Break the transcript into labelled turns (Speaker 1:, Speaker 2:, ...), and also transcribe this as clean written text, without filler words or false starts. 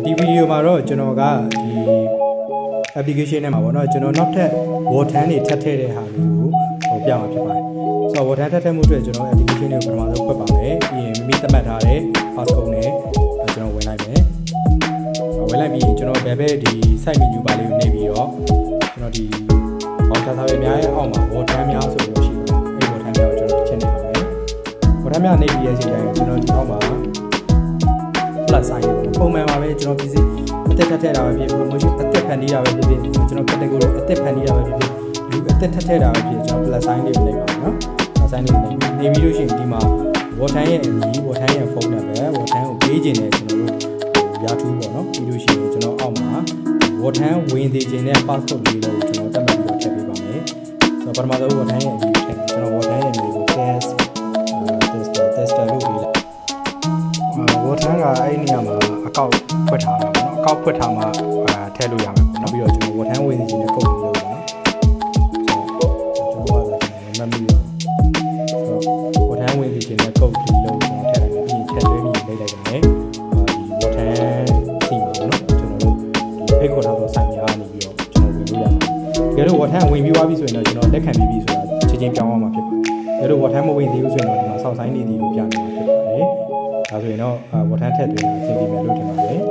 Speaker 1: ဒီဗီဒီယိုမှာတော့ကျွန်တော်ကဒီ application နဲ့မှာပေါ့နော်ကျွန်တော်နောက်ထပ် wordhan တွေထပ်ထည့်တဲ့ဟာလေးကိုဟိုပြမှာဖြစ်ပါတယ်ဆိုတော့ wordhan ထပ်ထည့်မှုအတွက်ကျွန်တော် application တွေကိုပထမဆုံးဖွင့်ပါမယ်ပြီးရင်မိမိသတ်မှတ်ထားတဲ့ passcode နဲ့ကျွန်တော်ဝင်လိုက်မယ်ဝင်လိုက်ပြီးရင်ကျွန်တော်ဘယ်ဘက်ဒီ site menu ပါလေးကိုနှိပ်ပြီးတော့ကျွန်တော်ဒီ voucher စာရွက်များရဲ့အောက်မှာ wordhan များဆိုလို့ရှိတယ်အဲ့ wordhan များကိုကျွန်တော်ချင်းနေပါမယ် wordhan များနှိပ်ပြီးရဲ့အချိန်တိုင်းကျွန်တော်ဒီအောက်မှာ plus sign ပုံမှန်ပါပဲကျွန်တော်ပြည်စီအသက်ထက်တာပဲဖြစ် promotion အသက်ဖန်တီးတာပဲဖြစ်ဖြစ်ကျွန်တော် category အသက်ဖန်တီးတာပဲဖြစ်ဖြစ်လူအသက်ထက်တာပဲဖြစ်ကျွန်တော် plus sign လေးကိုနှိပ်ပါမယ်နော် plus sign လေးကိုနှိပ်ပြီးလို့ရှိရင်ဒီမှာ wordhan ရဲ့အမည် wordhan ရဲ့ phone number wordhan ကိုပေးခြင်းနဲ့ကျွန်တော်တို့ရာထူးပေါ့နော်ပြီးလို့ရှိရင်ကျွန်တော်အောက်မှာ wordhan ဝင်သေးခြင်းနဲ့ passcode လေးလို့ကျွန်တော်တက်မှတ်ပြီးတော့ထည့်ပေးပါမယ်ဆိုတော့ပထမဆုံး wordhan ရဲ့အမည်ကိုထည့်ကျွန်တော် wordhan ရဲ့အမည်ကို tester လို့ပေးလိုက်wordhan ကအဲ့ဒီနေရာမှာအကောက်ဖွက်ထားတာပေါ့နော်အကောက်ဖွက်ထားမှထည့်လို့ရမယ်ပေါ့နောက်ပြီးတော့ကျွန်တော် wordhan ဝင်သေးခြင်းနဲ့ကုတ်ပြီးလုပ်ပါနော်ကျွန်တော်ကလည်းမမီတော့ wordhan ဝင်သေးခြင်းနဲ့ကုတ်ပြီးလုပ်ကျွန်တော်ထည့်လိုက်ပြီးထည့်သွင်းပြီးလိုက်လိုက်တယ်ဒီ wordhan စီမှာပေါ့နော်ကျွန်တော်တို့ဒီဖိတ်ခေါ်ထားသောဆိုင်များနေပြီးတော့ကျွန်တော်ဝင်လို့ရပါတယ်တကယ်လို့ wordhan ဝင်ပြီးသွားပြီဆိုရင်တော့ကျွန်တော်လက်ခံပြီးပြီဆိုတာချက်ချင်းပြောင်းအောင်မှာဖြစ်ပါတယ်တကယ်လို့ wordhan မဝင်သေးဘူးဆိုရင်တော့ဒီမှာစောင့်ဆိုင်နေသည်လို့ပြနေမှာဖြစ်ပါတယ်ဒါဆိုရင်တော့wordhan ထည့်သွင်းအဆင်ပြေမယ်လို့ထင်ပါတယ်